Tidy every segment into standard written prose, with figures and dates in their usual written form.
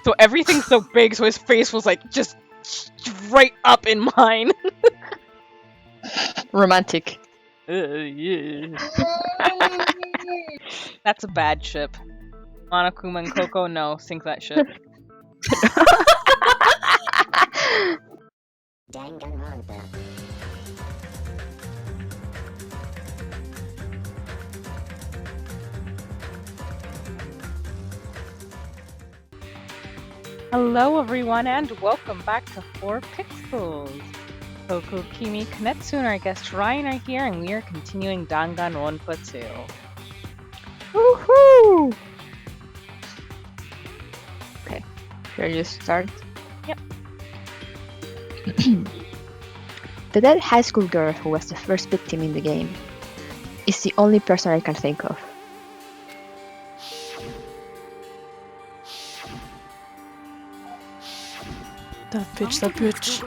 So everything's so big, so his face was like just right up in mine. Romantic. Yeah. That's a bad ship. Monokuma and Coco, no, sink that ship. Danganronpa. Hello everyone and welcome back to 4 Pixels. Coco, Kimi, Kanetsu, and our guest Ryan are here and we are continuing Danganronpa 2. Woohoo! Okay, should I just start? Yep. The dead high school girl who was the first victim in the game is the only person I can think of. That bitch, that bitch.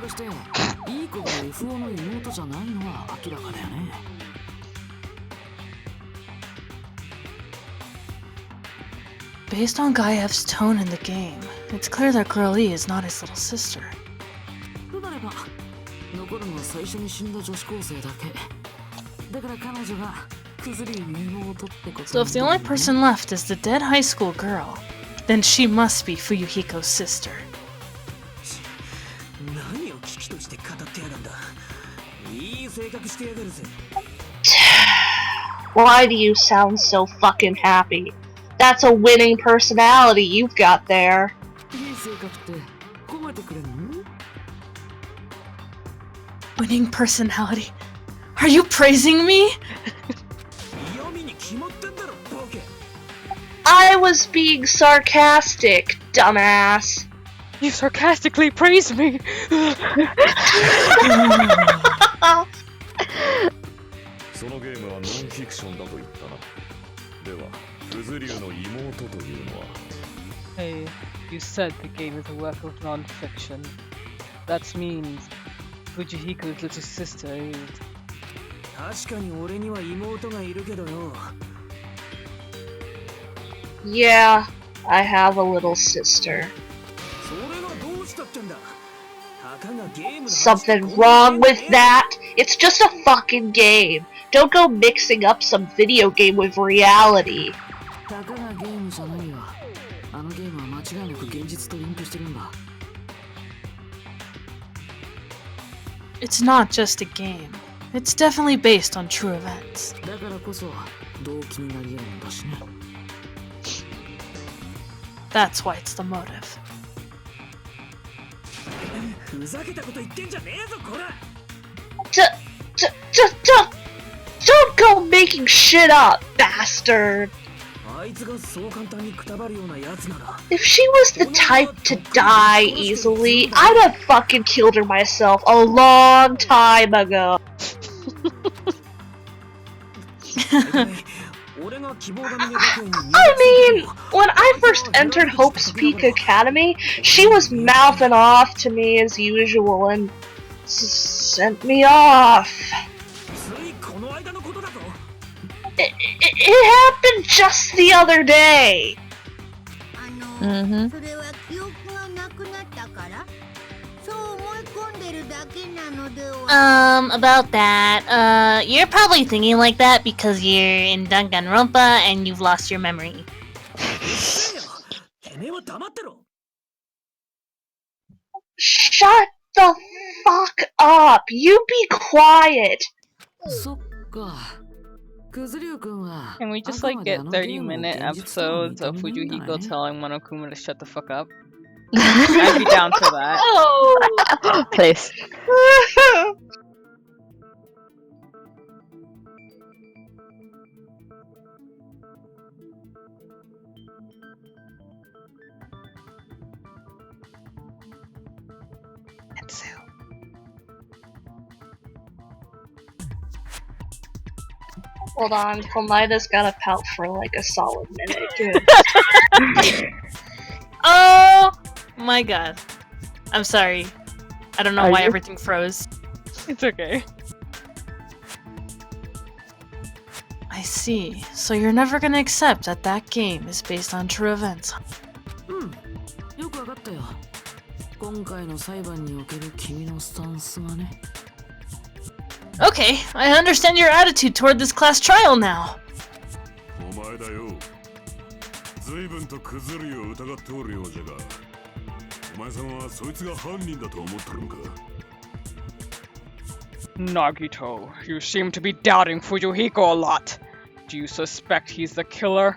Based on Guy F's tone in the game, it's clear that Girl E is not his little sister. So if the only person left is the dead high school girl, then she must be Fuyuhiko's sister. Why do you sound so fucking happy? That's a winning personality you've got there. Winning personality? Are you praising me? I was being sarcastic, dumbass. You sarcastically praised me! Hey, you said the game is a work of non-fiction. That means Fujihiko's little sister is... Yeah, I have a little sister. Something wrong with that? It's just a fucking game. Don't go mixing up some video game with reality. It's not just a game. It's definitely based on true events. That's why it's the motive. Don't go making shit up, bastard! If she was the type to die easily, I'd have fucking killed her myself a long time ago. I mean, when I first entered Hope's Peak Academy, she was mouthing off to me as usual and sent me off. It happened just the other day. About that, you're probably thinking like that because you're in Danganronpa and you've lost your memory. Shut the fuck up! You be quiet! Can we just like get 30-minute episodes of Fujihiko telling Monokuma to shut the fuck up? I'd be down for that. Oh. Please. Hold on, Palmida's gotta pout for like a solid minute. Oh my god. I'm sorry. I don't know Are why you? everything froze. It's okay. I see. So you're never gonna accept that that game is based on true events. よくわかったよ。今回の裁判における君のスタンスがね。Okay, I understand your attitude toward this class trial now. お前だよ。随分とクズリを疑っておるようじゃが、お前さんはそいつが犯人だと思ってるのか。Nagito, you seem to be doubting Fuyuhiko a lot. Do you suspect he's the killer?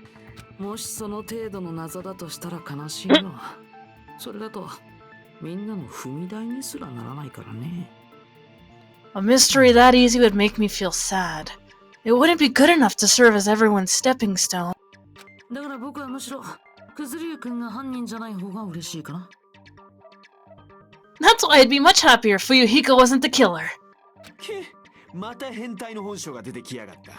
もしその程度の謎だとしたら悲しいわ。それだとみんなの踏み台にすらならないからね。A mystery that easy would make me feel sad. It wouldn't be good enough to serve as everyone's stepping stone. だから僕はむしろクズリュウ君が犯人じゃない方が嬉しいかな。That's why I'd be much happier if Fuyuhiko wasn't the killer. また変態の本性が出てきやがった。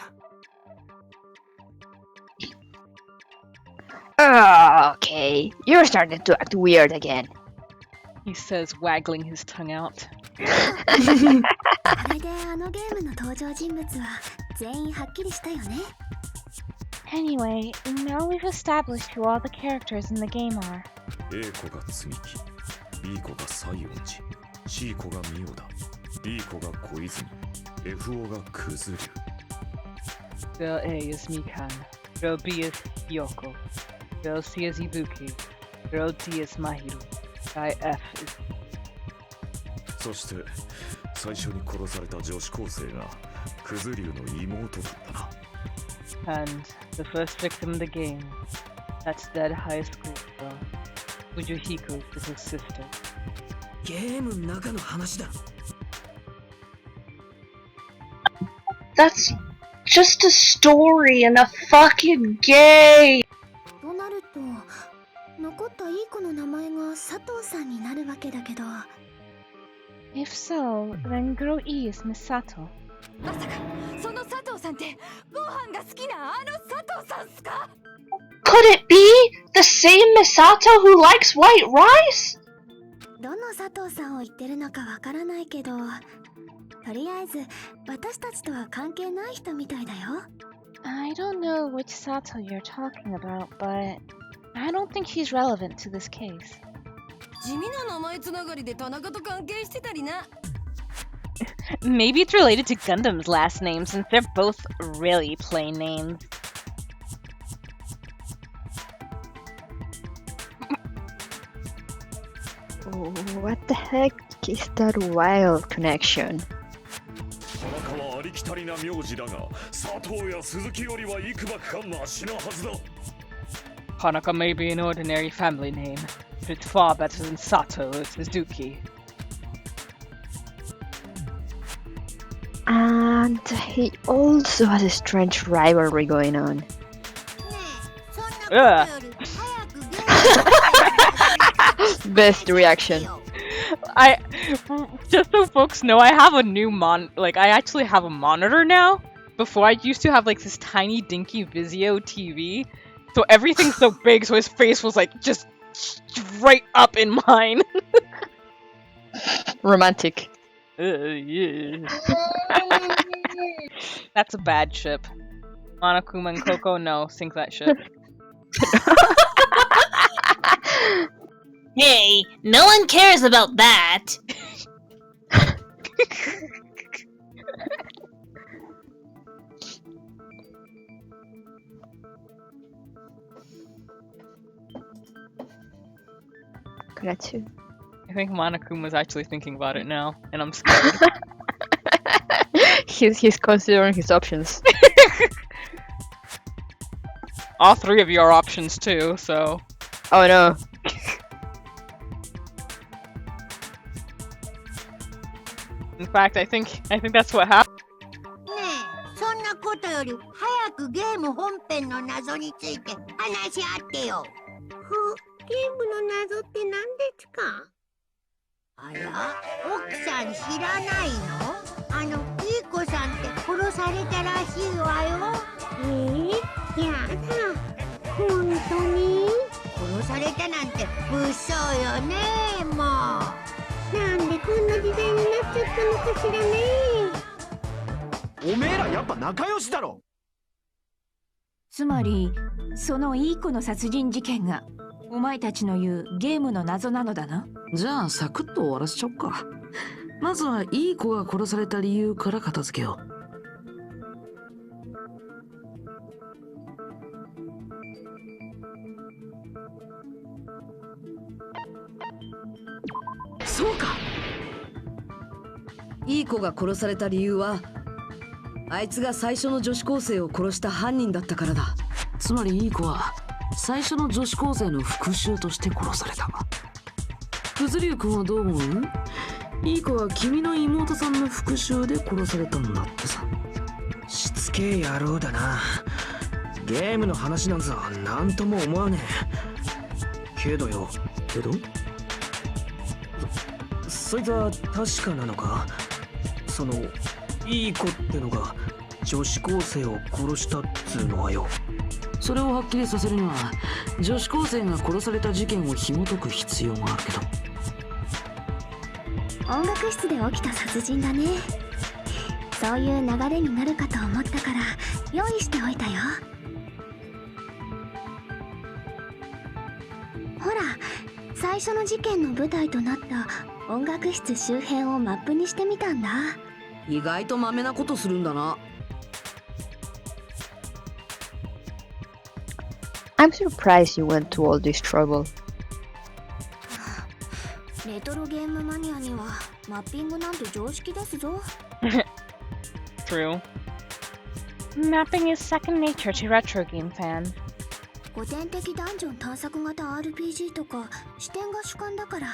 Okay, you're starting to act weird again. He says, waggling his tongue out. あれであのゲームの登場人物は全員はっきりしたよね。Anyway, now we've established who all the characters in the game are. A 子が積み木、B 子が西園寺、C 子がミオだ、D 子が小泉、FO がクズリュウ。Girl A is Mikan. Girl B is Yoko. Girl C is Ibuki. Girl D is Mahiru. Guy F is... そして最初に殺された女子高生がクズリュウの妹だったな。And the first victim of the game, that's dead high school girl. Fuyuhiko is his sister. ゲームの中の話だ。That's just a story in a fucking game! となると、残ったいい子の名前が佐藤さんになるわけだけど。If so, then girl E is Misato. まさか、その佐藤さんってご飯が好きなあの佐藤さんっすか？ Could it be the same Misato who likes white rice? どの佐藤さんを言ってるのかわからないけど、とりあえず私たちとは関係ない人みたいだよ。I don't know which Sato you're talking about, but I don't think he's relevant to this case. 地味な名前つながりで田中と関係してたりな。Maybe it's related to Gundam's last name since they're both really plain names. What the heck is that wild connection? 田中はありきたりな名字だが、佐藤や鈴木よりはいくばくかマシなはずだ。Hanaka may be an ordinary family name, but it's far better than Sato or Suzuki. And he also has a strange rivalry going on. Best reaction. I just so folks know, I have a new I actually have a monitor now. Before I used to have like this tiny dinky Vizio TV, so everything's so big, so his face was like just right up in mine. Romantic. Yeah. That's a bad ship. Monokuma and Coco, no, sink that ship. Hey, no one cares about that. Gratitude. I think Monokuma was actually thinking about it now, and I'm scared. He's considering his options. All three of you are options too, so... Oh no. In fact, I think that's what happened. ねえ、そんなことより早くゲーム本編の謎について話し合ってよ。ゲームの謎って何ですか？あら、奥さん知らないの？あのいい子さんって殺されたらしいわよ。やだ、本当に？殺されたなんて物騒よね、もう。なんでこんな時代になっちゃったのかしらね。おめえらやっぱ仲良しだろ。つまりそのいい子の殺人事件がお前たちの言うゲームの謎なのだな。じゃあサクッと終わらせちゃおっか。まずはいい子が殺された理由から片付けよう。そうか。いい子が殺された理由はあいつが最初の女子高生を殺した犯人だったからだ。つまりいい子は最初の女子高生の復讐として殺された。くずりゅうくんはどう思う？いい子は君の妹さんの復讐で殺されたんだってさ。しつけえ野郎だな。ゲームの話なんざ何とも思わねえ。けどよ。けど？そいつは確かなのか？そのいい子ってのが女子高生を殺したっつうのはよ。それをはっきりさせるには女子高生が殺された事件を紐解く必要があるけど。音楽室で起きた殺人だね。そういう流れになるかと思ったから用意しておいたよ。ほら、最初の事件の舞台となった音楽室周辺をマップにしてみたんだ。意外とマメなことするんだな。I'm surprised you went to all this trouble. レトロゲームマニアにはマッピングなんて常識ですぞ。True. Mapping is second nature to retro game fans. 古典的ダンジョン探索型 RPG とか視点が主観だから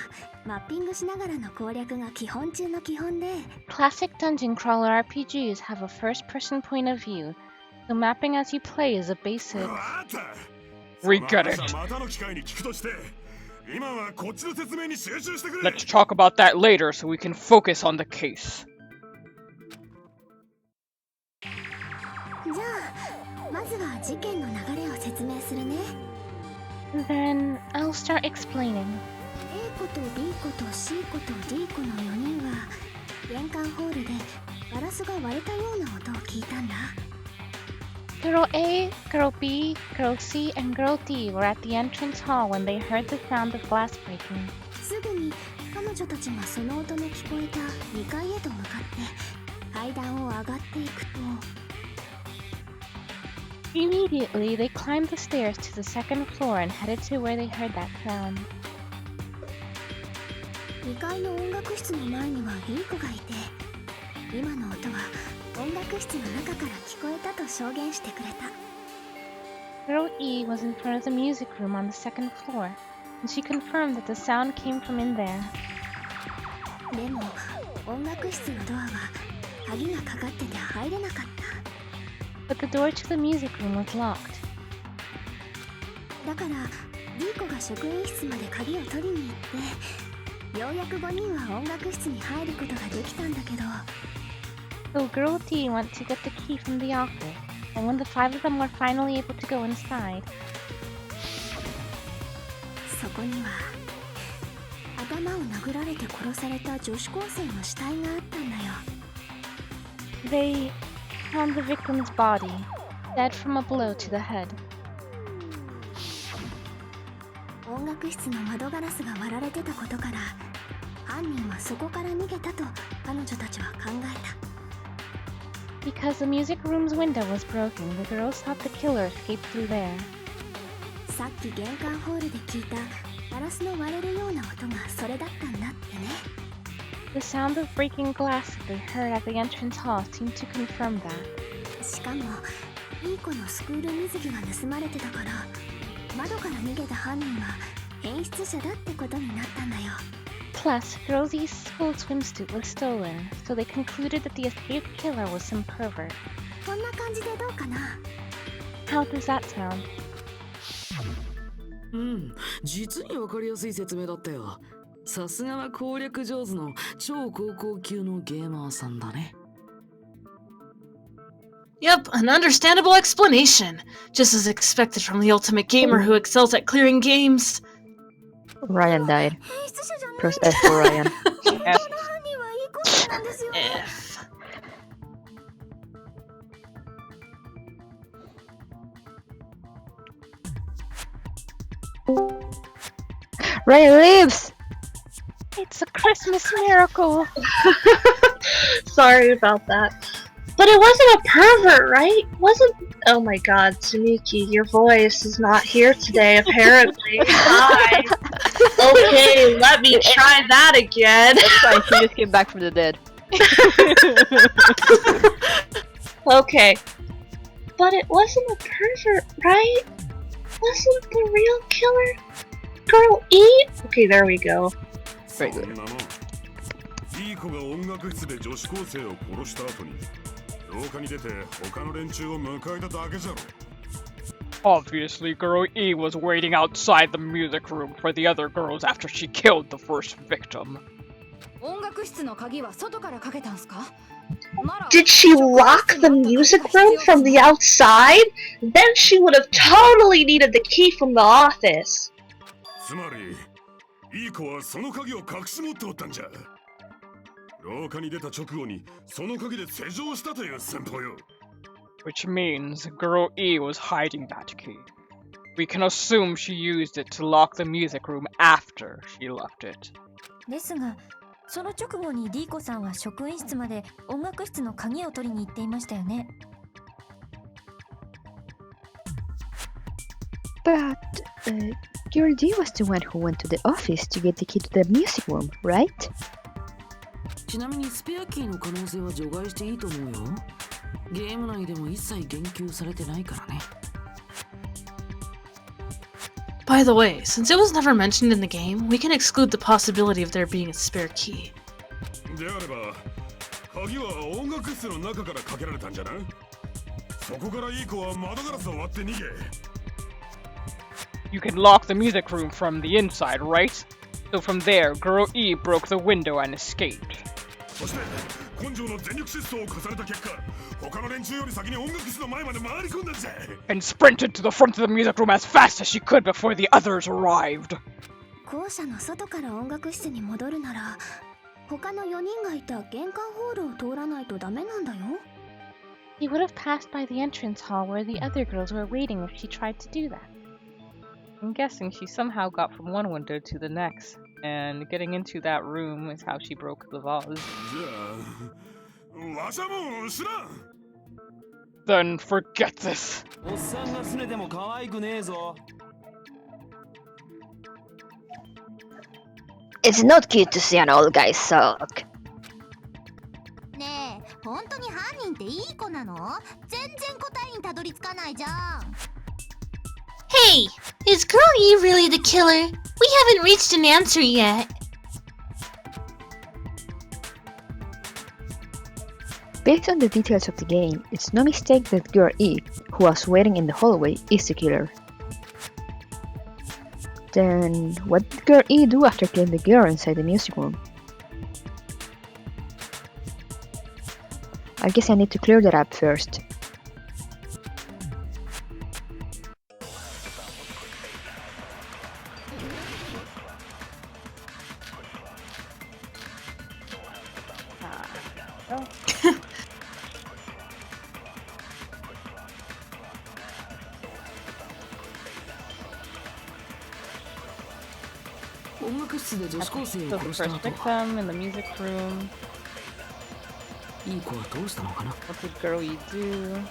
マッピングしながらの攻略が基本中の基本で。 Classic dungeon crawler RPGs have a first-person point of view, so mapping as you play is a basic. We get it. Let's talk about that later so we can focus on the case. じゃあまずは事件の流れを説明するね。 Then I'll start explaining. A 子と B 子と C 子と D 子の4人は玄関ホールでガラスが割れたような音を聞いたんだ。 Girl A, Girl B, Girl C, and Girl D were at the entrance hall when they heard the sound of glass breaking. すぐに彼女たちがその音の聞こえた2階へと向かって階段を上がっていくと Immediately, they climbed the stairs to the second floor and headed to where they heard that sound. 2階の音楽室の前にはいい子がいて今の音は音楽室の中から聞こえたと証言してくれた。 Girl E was in front of the music room on the second floor, and she confirmed that the sound came from in there. でも音楽室のドアは鍵がかかってて入れなかった。 But the door to the music room was locked. だから D 子が職員室まで鍵を取りに行ってようやく5人は音楽室に入ることができたんだけど So Girl D went to get the key from the office, and when the 5 of them were finally able to go inside, そこには頭を殴られて殺された女子高生の死体があったんだよ。 they found the victim's body, dead from a blow to the head. 音楽室の窓ガラスが割られてたことから犯人はそこから逃げたと彼女たちは考えた。 Because the music room's window was broken, the girls thought the killer escaped through there. さっき玄関ホールで聞いたガラスの割れるような音がそれだったんだってね。 The sound of breaking glass that they heard at the entrance hall seemed to confirm that. しかもいい子のスクール水着が盗まれてたから窓から逃げた犯人は変質者だってことになったんだよ。 Plus, Girl Z's school swimsuit was stolen, so they concluded that the escaped killer was some pervert. こんな感じでどうかな？ How does that sound? 実にわかりやすい説明だったよ。さすがは攻略上手の超高校級のゲーマーさんだね。 Yep, an understandable explanation. Just as expected from the ultimate gamer who excels at clearing games. Ryan died. Press F for Ryan. F. F. Ryan lives! It's a Christmas miracle. Sorry about that. But it wasn't a pervert, right? Wasn't. Oh my god, Sumiki, your voice is not here today, apparently. Hi. Okay, let me try that again. That's fine, she just came back from the dead. Okay. But it wasn't a pervert, right? Wasn't the real killer Girl E? Okay, there we go. Very good. いい子が音楽室で女子高生を殺した後に廊下に出て他の連中を迎えただけじゃろ。 Obviously, girl E was waiting outside the music room for the other girls after she killed the first victim. Did she lock the music room from the outside? Then she would have totally needed the key from the office. つまり、いい子はその鍵を隠し持っておったんじゃ。廊下に出た直後にその鍵で施錠したという戦法よ。 Which means girl E was hiding that key. We can assume she used it to lock the music room after she left it. ですが、その直後に D 子さんは職員室まで音楽室の鍵を取りに行っていましたよね。But, Girl D was the one who went to the office to get the key to the music room, right? ちなみにスペアキーの可能性は除外していいと思うよ。ゲーム内でも一切言及されてないからね。By the way, since it was never mentioned in the game, we can exclude the possibility of there being a spare key. であれば、鍵は音楽室の中からかけられたんじゃない？そこからいい子は窓ガラスを割って逃げ。You can lock the music room from the inside, right? So from there, girl E broke the window and escaped. そして根性の全力疾走を重ねた結果、他の連中より先に音楽室の前まで回り込んだんじゃ。 And sprinted to the front of the music room as fast as she could before the others arrived. 校舎の外から音楽室に戻るなら、他の4人がいた玄関ホールを通らないとダメなんだよ。He would have passed by the entrance hall where the other girls were waiting if she tried to do that. I'm guessing she somehow got from one window to the next, and getting into that room is how she broke the vase. じゃあ、わしゃもう知らん。 Then forget this. おっさんが拗ねても可愛くねえぞ。 It's not cute to see an old guy sulk. ねえ、本当に犯人っていい子なの？全然答えにたどり着かないじゃん。 Hey, is Girl E really the killer? We haven't reached an answer yet. Based on the details of the game, it's no mistake that Girl E, who was waiting in the hallway, is the killer. Then, what did Girl E do after killing the girl inside the music room? I guess I need to clear that up first. So the first victim in the music room. What did Girl E do?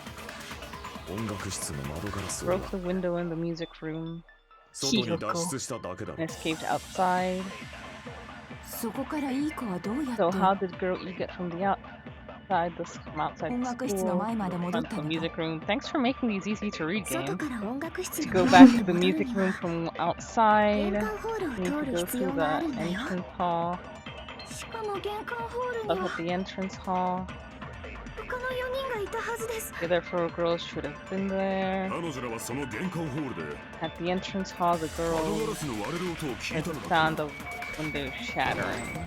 Broke the window in the music room. And escaped outside. So how did Girl E get from the outside the school, front of the music room? Thanks for making these easy to read, game. To go back to the music room from outside, you need to go through the entrance hall. Up at the entrance hall. The other 4 girls should have been there. At the entrance hall, the girls had the sound of windows shattering.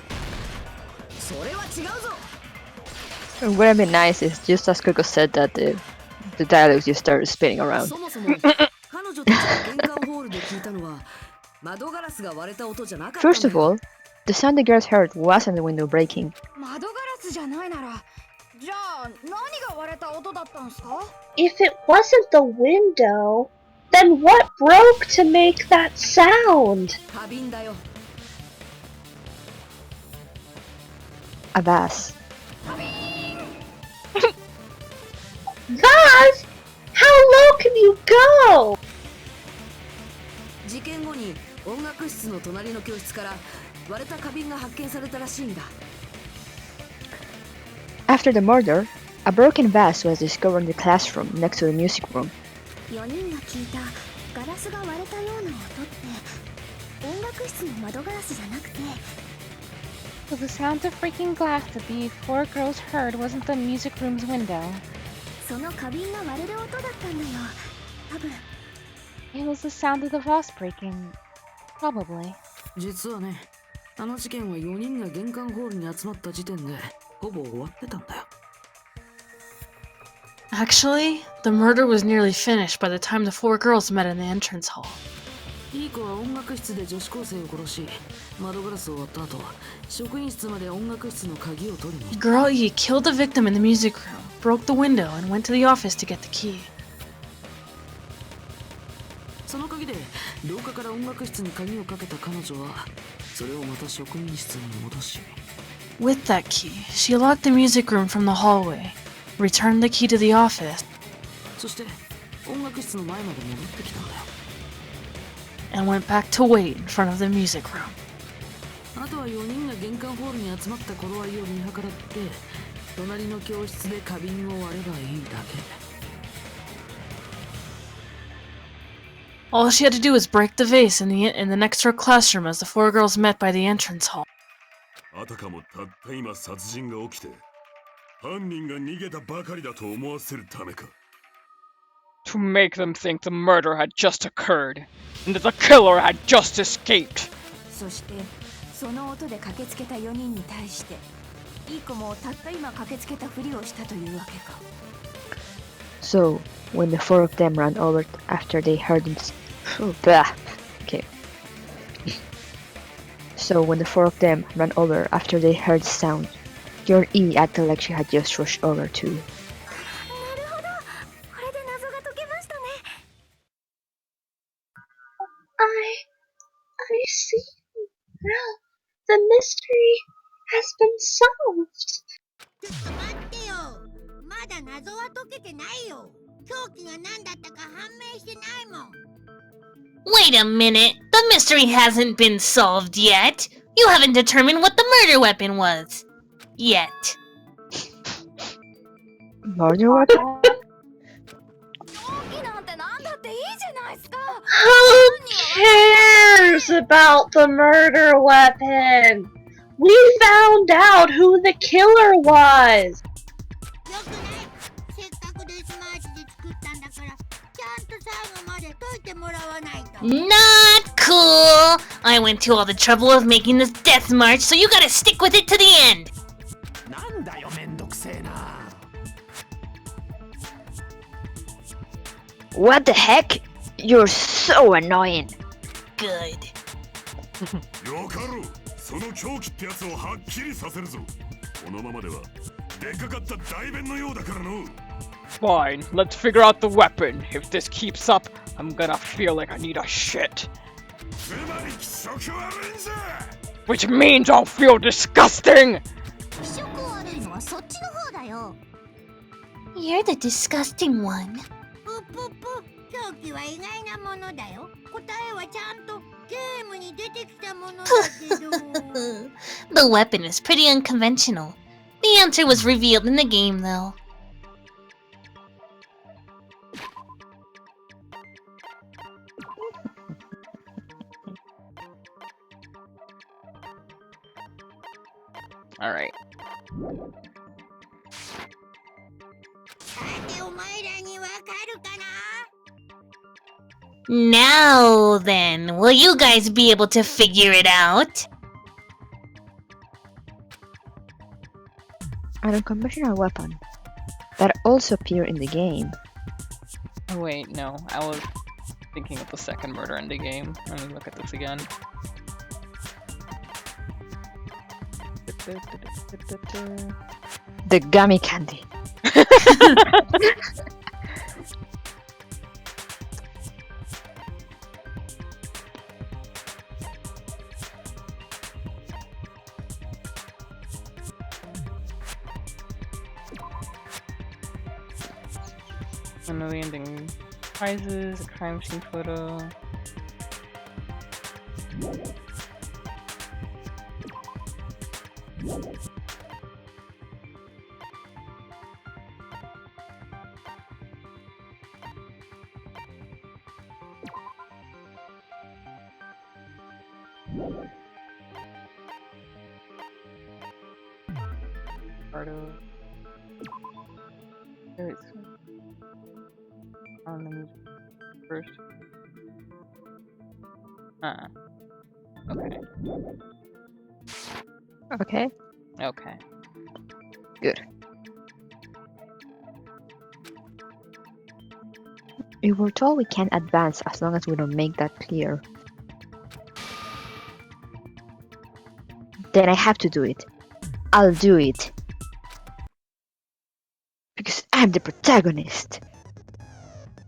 What would have been nice is just as Coco said that the dialogue just started spinning around. First of all, the sound the girls heard wasn't the window breaking. If it wasn't the window, Then what broke to make that sound? 花瓶だよ。A vase. Vase? How low can you go? 事件後に音楽室の隣の教室から割れた花瓶が発見されたらしいんだ。After the murder, a broken vase was discovered in the classroom next to the music room. 4人が聞いたガラスが割れたような音って音楽室の窓ガラスじゃなくて So the sound of breaking glass that the 4 girls heard wasn't the music room's window. その花瓶が割れる音だったんだよ多分 It was the sound of the vase breaking. Probably. 実はね、あの事件は4人が玄関ホールに集まった時点でほぼ終わってたんだよ。Actually, the murder was nearly finished by the time the 4 girls met in the entrance hall. いい子は音楽室で女子高生を殺し、窓ガラスを割った後、職員室まで音楽室の鍵を取りに。Girl E killed the victim in the music room, broke the window, and went to the office to get the key. その鍵で廊下から音楽室に鍵をかけた彼女は、それをまた職員室に戻し。With that key, she locked the music room from the hallway, returned the key to the office, そして音楽室の前まで戻ってきたんだよ。and went back to wait in front of the music room. あとは4人が玄関ホールに集まった頃合いを見計らって、隣の教室で花瓶を割ればいいだけ。All she had to do was break the vase in the next door classroom as the 4 girls met by the entrance hall. あたかもたった今殺人が起きて犯人が逃げたばかりだと思わせるためか。 To make them think the murder had just occurred and that the killer had just escaped. そしてその音で駆けつけた4人に対していい子もたった今駆けつけたふりをしたというわけか。 So, when the 4 of them ran over after they heard him... Okay. So, when the 4 of them ran over after they heard the sound, your E acted like she had just rushed over too. なるほどこれで謎が解けましたね I see now. The mystery has been solved. ちょっと待ってよ。まだ謎は解けてないよ。凶器が何だったか判明してないもん。 Wait a minute. The mystery hasn't been solved yet. You haven't determined what the murder weapon was. Yet. Murder weapon? Who cares about the murder weapon? We found out who the killer was. よくない。せっかくデスマーチで作ったんだから、ちゃんと最後まで解いてもらわないと。 Not cool. I went to all the trouble of making this death march, so you gotta stick with it to the end. なんだよめんどくせえな。 What the heck? You're so annoying. Good. よかろう。その狂気ってやつをはっきりさせるぞ。このままではでかかった大弁のようだからの。 Fine, let's figure out the weapon. If this keeps up, I'm gonna feel like I need a shit. つまり気色悪いんぜ。 Which means I'll feel disgusting! 気色悪いのはそっちの方だよ You're the disgusting one. ぷぷぷ、凶器は意外なものだよ。答えはちゃんとゲームに出てきたものだけど。 The weapon is pretty unconventional. The answer was revealed in the game, though. Alright. さてお前らにわかるかな Now then, will you guys be able to figure it out? An unconventional weapon that also appeared in the game. Oh wait, no. I was thinking of the second murder in the game. Let me look at this again. The gummy candy. And the ending prizes, a crime scene photo. Photo. On the music first. Okay. Okay. Okay. Good. We were told we can't advance as long as we don't make that clear. Then I have to do it. I'll do it. Because I'm the protagonist.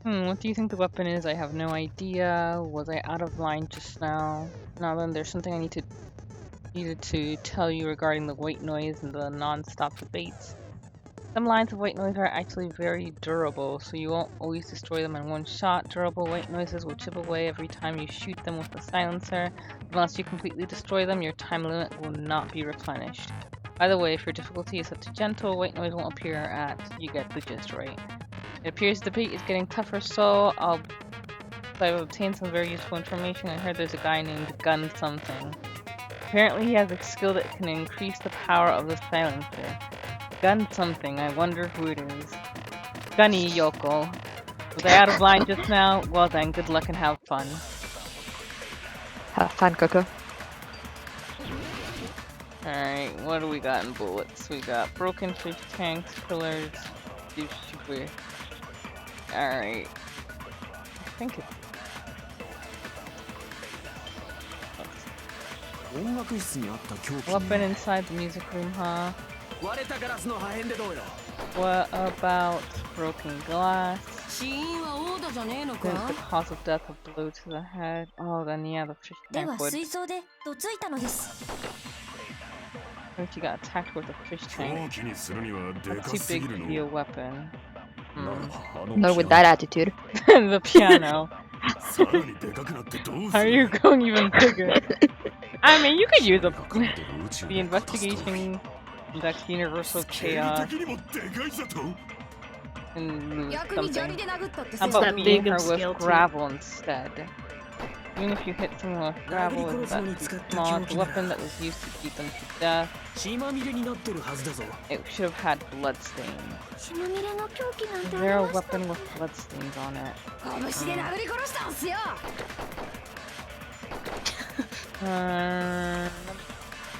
What do you think the weapon is? I have no idea. Was I out of line just now? Now then, there's something I needed to tell you regarding the white noise and the non-stop debates. Some lines of white noise are actually very durable, so you won't always destroy them in one shot. Durable white noises will chip away every time you shoot them with the silencer. Unless you completely destroy them, your time limit will not be replenished. By the way, if your difficulty is set to gentle, white noise won't appear at you get the gist right. It appears the debate is getting tougher, so I've obtained some very useful information. I heard there's a guy named Gun something. Apparently he has a skill that can increase the power of the silencer. Gun something, I wonder who it is. Gunny Yoko. Was I out of line just now? Well then, good luck and have fun. Have fun, Coco. Alright, what do we got in bullets? We got broken fish tanks, pillars, super. Alright. I think it's... Weapon inside the music room, huh? What about broken glass? Since the cause of death a blow to the head. Oh, then yeah, the fish tank would. If you got attacked with a fish tank, that's too big to be a weapon. Not with that attitude. The piano. How are you going even bigger? I mean, you could use the investigation, that's universal chaos, and something. How about beating her with gravel instead? Even if you hit someone with gravel, is that too small? The weapon that was used to beat them to death. It should have had bloodstains. Is there a weapon with bloodstains on it?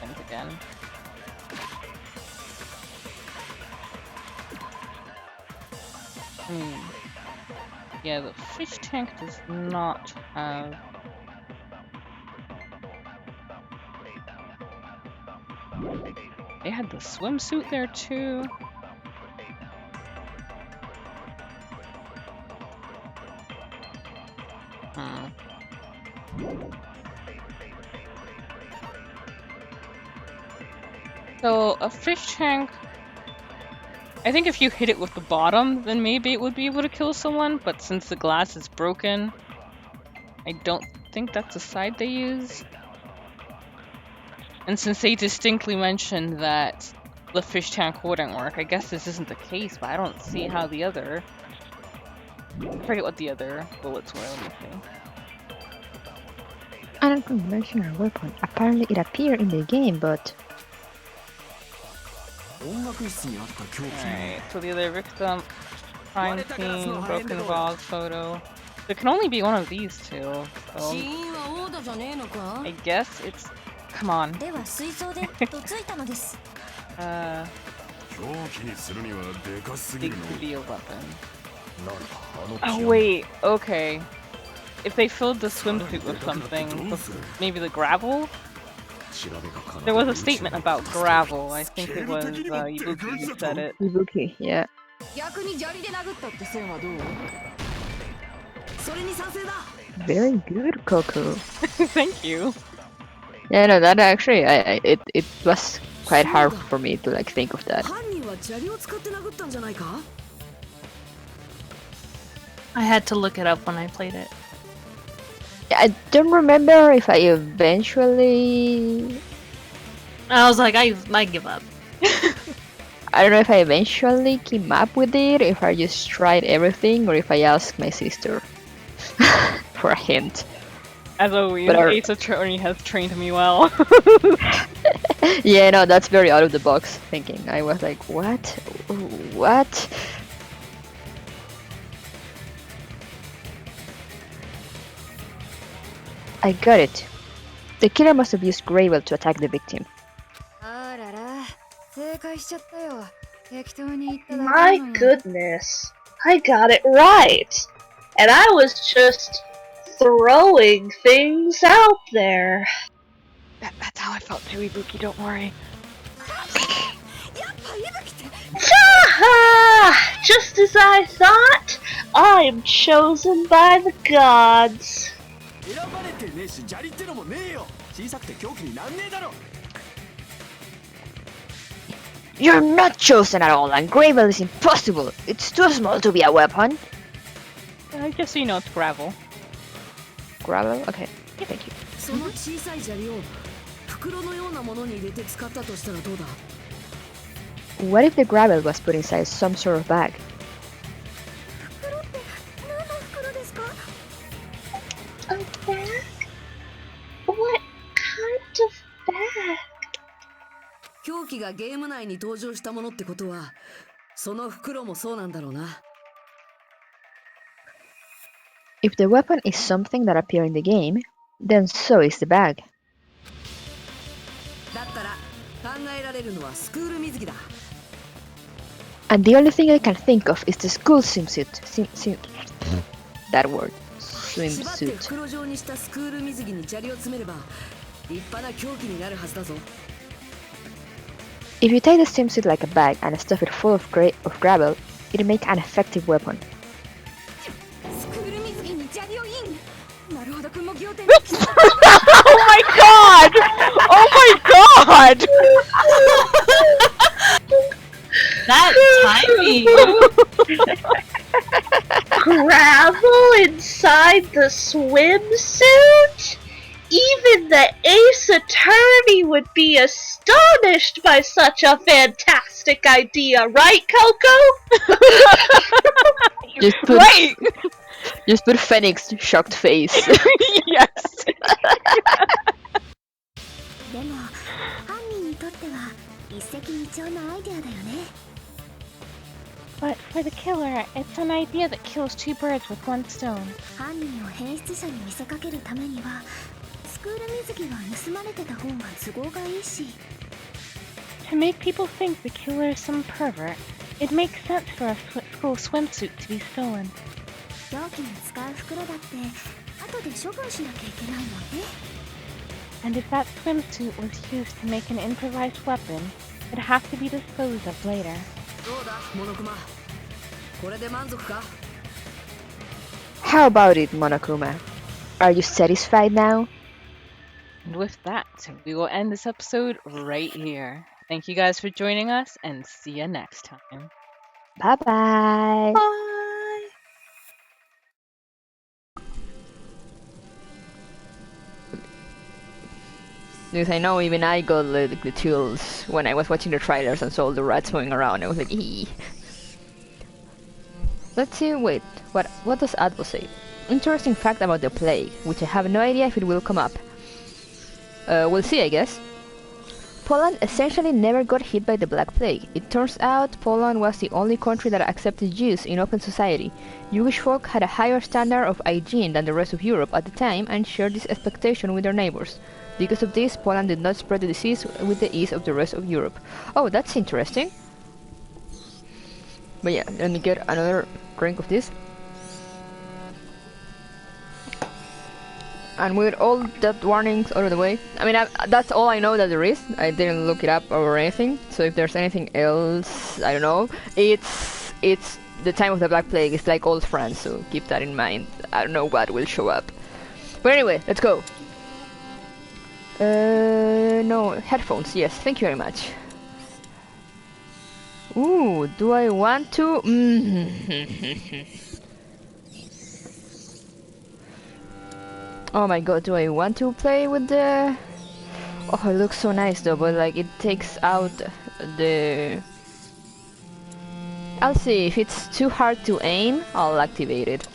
Think again. Yeah, the fish tank does not have... They had the swimsuit there too. So, a fish tank... I think if you hit it with the bottom, then maybe it would be able to kill someone, but since the glass is broken, I don't think that's the side they use. And since they distinctly mentioned that the fish tank wouldn't work, I guess this isn't the case, but I don't see how the other... I forget what the other bullets were, let me see. Unconventional weapon. Apparently it appeared in the game, but... Alright, so the other victim, crime scene, broken vase photo. There can only be one of these two, so... I guess it's... Come on. Big to be a weapon. Oh wait, okay. If they filled the swimsuit with something, maybe the gravel? There was a statement about gravel. I think it was Ibuki who said it. Ibuki, yeah. Very good, Coco. Thank you. Yeah, no, that actually, it was quite hard for me to like think of that. I had to look it up when I played it. I don't remember if I eventually... I was like, I give up. I don't know if I eventually came up with it, if I just tried everything, or if I asked my sister for a hint. As always, Ace Attorney has trained me well. Yeah, no, that's very out of the box thinking. I was like, what? What? I got it. The killer must have used Gravel to attack the victim. My goodness, I got it right! And I was just throwing things out there. That's how I felt too, Ibuki, don't worry. Just as I thought, I am chosen by the gods. You're not chosen at all, and Gravel is impossible. It's too small to be a weapon. Just so you know, it's gravel. Gravel? Okay, thank you. What if the gravel was put inside some sort of bag? A bag? What kind of bag? 凶器がゲーム内に登場したものってことは、その袋もそうなんだろうな。If the weapon is something that appeared in the game, then so is the bag. だったら考えられるのはスクール水着だ。And the only thing I can think of is the school swimsuit. That word. 縛って Swimsuit. 袋状にしたスクール水着に砂利を詰めれば立派な凶器になるはずだぞ。If you take the swimsuit like a bag and stuff it full of gravel, it'll make an effective weapon. スクール水着に砂利をイン。なるほど、君も仰天。Oh my god! Oh my god! That timing! Gravel inside the swimsuit? Even the Ace Attorney would be astonished by such a fantastic idea, right, Coco? Right! Just put Phoenix shocked face. Yes! でも犯人にとっては一石二鳥のアイデアだよね。 But for the killer, it's an idea that kills two birds with one stone. 犯人を変質者に見せかけるためにはスクール水着は盗まれてた方が都合がいいし。 To make people think the killer is some pervert, it makes sense for a school swimsuit to be stolen. 凶器に使う袋だって後で処分しなきゃいけないもんね。 And if that swimsuit was used to make an improvised weapon, it'd have to be disposed of later. どうだ、モノクマ。これで満足か？ How about it, Monokuma? Are you satisfied now? And with that, we will end this episode right here. Thank you guys for joining us, and see you next time. Bye-bye. Because I know even I got the chills when I was watching the trailers and saw all the rats moving around. I was like, eee. Let's see, wait, what does Advo say? Interesting fact about the plague, which I have no idea if it will come up. We'll see, I guess. Poland essentially never got hit by the Black Plague. It turns out Poland was the only country that accepted Jews in open society. Jewish folk had a higher standard of hygiene than the rest of Europe at the time and shared this expectation with their neighbors. Because of this, Poland did not spread the disease with the ease of the rest of Europe. Oh, that's interesting. But yeah, let me get another drink of this. And with all that warnings out of the way, I mean, that's all I know that there is. I didn't look it up or anything. So if there's anything else, I don't know. It's the time of the Black Plague. It's like old France, so keep that in mind. I don't know what will show up. But anyway, let's go. No, headphones. Yes, thank you very much. Ooh, do I want to? Oh my god, do I want to play with the... Oh, it looks so nice though, but like it takes out the... I'll see, if it's too hard to aim, I'll activate it.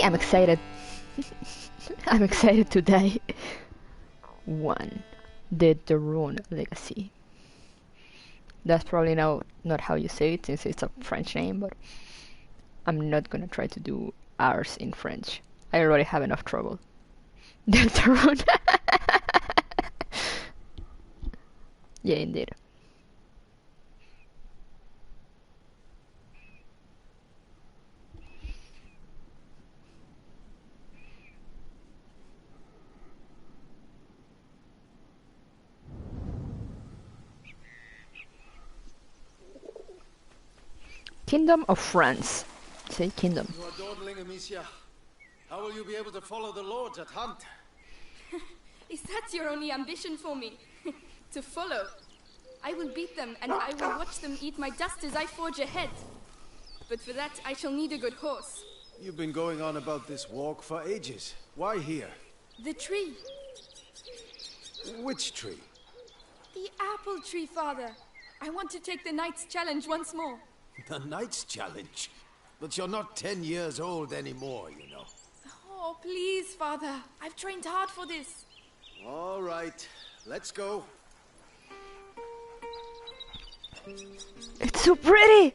I'm excited. I'm excited to die. 1. The Daron Legacy. That's probably not how you say it since it's a French name, but I'm not gonna try to do R's in French. I already have enough trouble. The Daron. Yeah, indeed. Kingdom of France. Say kingdom. You are dawdling, Amicia. How will you be able to follow the lords at hunt? Is that your only ambition for me? To follow? I will beat them, and I will watch them eat my dust as I forge ahead. But for that, I shall need a good horse. You've been going on about this walk for ages. Why here? The tree. Which tree? The apple tree, father. I want to take the knight's challenge once more. The Knight's Challenge? But you're not 10 years old anymore, you know. Oh, please, father. I've trained hard for this. All right, let's go. It's so pretty!